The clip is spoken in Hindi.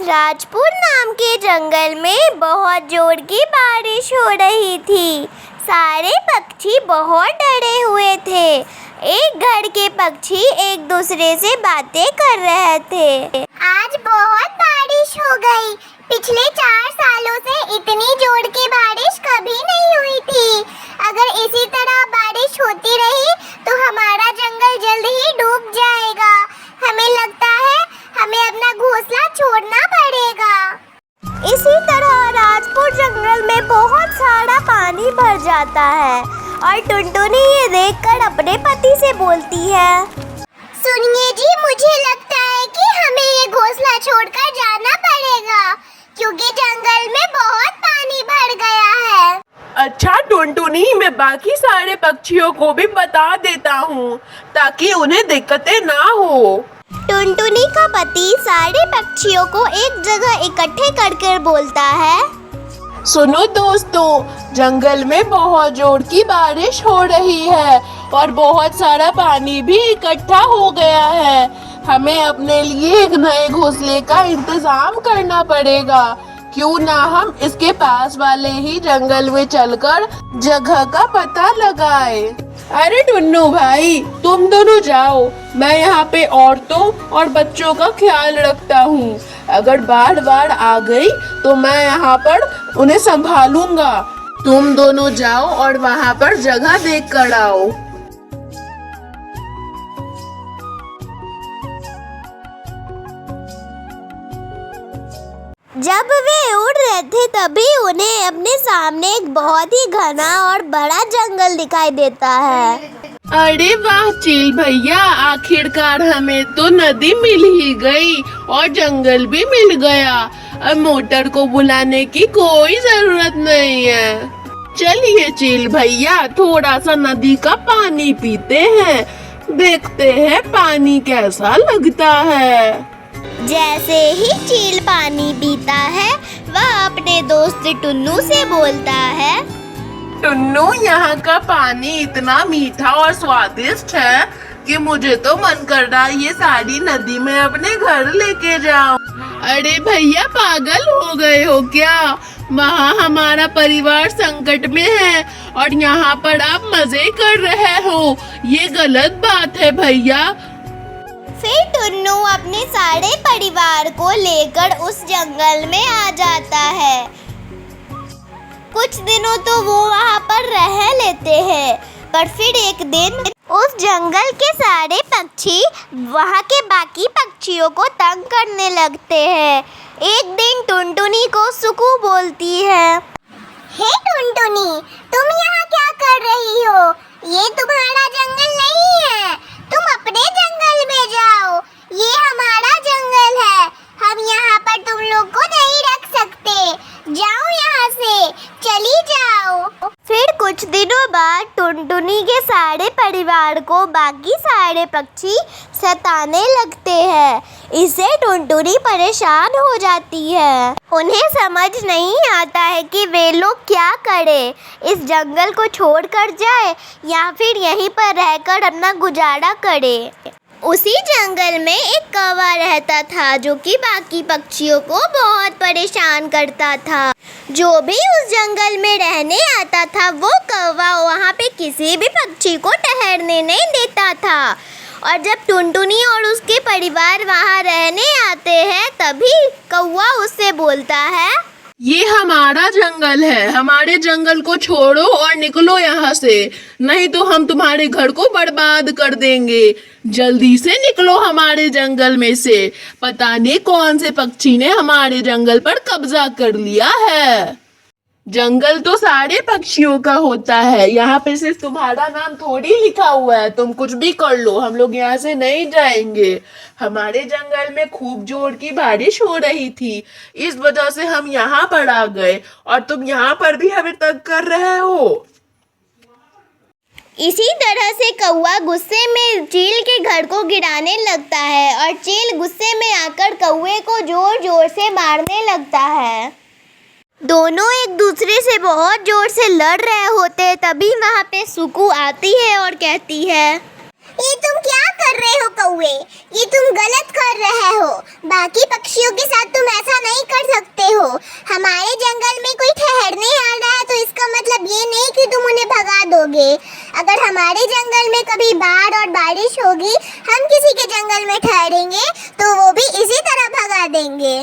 राजपुर नाम के जंगल में बहुत जोर की बारिश हो रही थी। सारे पक्षी बहुत डरे हुए थे। एक घर के पक्षी एक दूसरे से बातें कर रहे थे। आज बहुत बारिश हो गई। पिछले 4 सालों से इतनी जोर की बारिश कभी नहीं हुई थी। अगर इसी तरह बारिश होती रही तो हमारा जंगल जल्द ही डूब जाएगा। हमें लगता है हमें अपना घोंसला छोड़ना पड़ेगा। इसी तरह राजपुर जंगल में बहुत सारा पानी भर जाता है और टुनटुनी ये देखकर अपने पति से बोलती है, सुनिए जी, मुझे लगता है कि हमें ये घोंसला छोड़कर जाना पड़ेगा क्योंकि जंगल में बहुत पानी भर गया है। अच्छा टुनटुनी, मैं बाकी सारे पक्षियों को भी बता देता हूँ ताकि उन्हें दिक्कतें ना हो। टुनटुनी का पति सारे पक्षियों को एक जगह इकट्ठे कर बोलता है, सुनो दोस्तों, जंगल में बहुत जोर की बारिश हो रही है और बहुत सारा पानी भी इकट्ठा हो गया है। हमें अपने लिए एक नए घोंसले का इंतजाम करना पड़ेगा। क्यों ना हम इसके पास वाले ही जंगल में चलकर जगह का पता लगाए। अरे टुन्नू भाई, तुम दोनों जाओ, मैं यहाँ पे औरतों और बच्चों का ख्याल रखता हूँ। अगर बाढ़ आ गई तो मैं यहाँ पर उन्हें संभालूंगा। तुम दोनों जाओ और वहाँ पर जगह देख कर आओ। जब वे उड़ रहे थे तभी उन्हें अपने सामने एक बहुत ही घना और बड़ा जंगल दिखाई देता है। अरे वाह चील भैया, आखिरकार हमें तो नदी मिल ही गई और जंगल भी मिल गया। अब मोटर को बुलाने की कोई जरूरत नहीं है। चलिए चील भैया, थोड़ा सा नदी का पानी पीते हैं, देखते हैं पानी कैसा लगता है। जैसे ही चील पानी पीता है वह अपने दोस्त टुन्नू से बोलता है, टुन्नू, यहाँ का पानी इतना मीठा और स्वादिष्ट है कि मुझे तो मन कर रहा है ये सारी नदी में अपने घर लेके जाऊं। अरे भैया, पागल हो गए हो क्या? वहाँ हमारा परिवार संकट में है और यहाँ पर आप मजे कर रहे हो। ये गलत बात है भैया। फिर टुन्नू अपने सारे परिवार को लेकर उस जंगल में आ जाता है। कुछ दिनों तो वो वहाँ पर रह लेते हैं, पर फिर एक दिन उस जंगल के सारे पक्षी वहाँ के बाकी पक्षियों को तंग करने लगते हैं। एक दिन टुनटुनी को सुकू बोलती है, हे टुनटुनी, तुम यहाँ क्या कर रही हो? ये तुम्हारा जंगल नहीं है, तुम अपने जंगल में जाओ। ये हमारा जंगल है, हम यहाँ पर तुम लोग को नहीं रख सकते। जाओ यहाँ से, चली जाओ। फिर कुछ दिनों बाद टुनटुनी के सारे परिवार को बाकी सारे पक्षी सताने लगते हैं। इससे टुनटुनी परेशान हो जाती है। उन्हें समझ नहीं आता है कि वे लोग क्या करें, इस जंगल को छोड़कर जाए या फिर यहीं पर रहकर अपना गुजारा करे। उसी जंगल में एक कौवा रहता था जो कि बाकी पक्षियों को बहुत परेशान करता था। जो भी उस जंगल में रहने आता था वो कौवा वहाँ पे किसी भी पक्षी को ठहरने नहीं देता था। और जब टुनटुनी और उसके परिवार वहाँ रहने आते हैं तभी कौवा उससे बोलता है, ये हमारा जंगल है, हमारे जंगल को छोड़ो और निकलो यहाँ से, नहीं तो हम तुम्हारे घर को बर्बाद कर देंगे। जल्दी से निकलो हमारे जंगल में से। पता नहीं कौन से पक्षी ने हमारे जंगल पर कब्जा कर लिया है। जंगल तो सारे पक्षियों का होता है, यहाँ पे सिर्फ तुम्हारा नाम थोड़ी लिखा हुआ है। तुम कुछ भी कर लो, हम लोग यहाँ से नहीं जाएंगे। हमारे जंगल में खूब जोर की बारिश हो रही थी, इस वजह से हम यहाँ पर आ गए और तुम यहाँ पर भी हमें तंग कर रहे हो। इसी तरह से कौवा गुस्से में चील के घर को गिराने लगता है और चील गुस्से में आकर कौवे को जोर जोर से मारने लगता है। दोनों एक दूसरे से बहुत जोर से लड़ रहे होते तभी वहाँ पे सुकू आती है और कहती है, ये तुम क्या कर रहे हो कौवे? ये तुम गलत कर रहे हो। बाकी पक्षियों के साथ तुम ऐसा नहीं कर सकते हो। हमारे जंगल में कोई ठहरने आ रहा है तो इसका मतलब ये नहीं कि तुम उन्हें भगा दोगे। अगर हमारे जंगल में कभी बाढ़ और बारिश होगी, हम किसी के जंगल में ठहरेंगे तो वो भी इसी तरह भगा देंगे।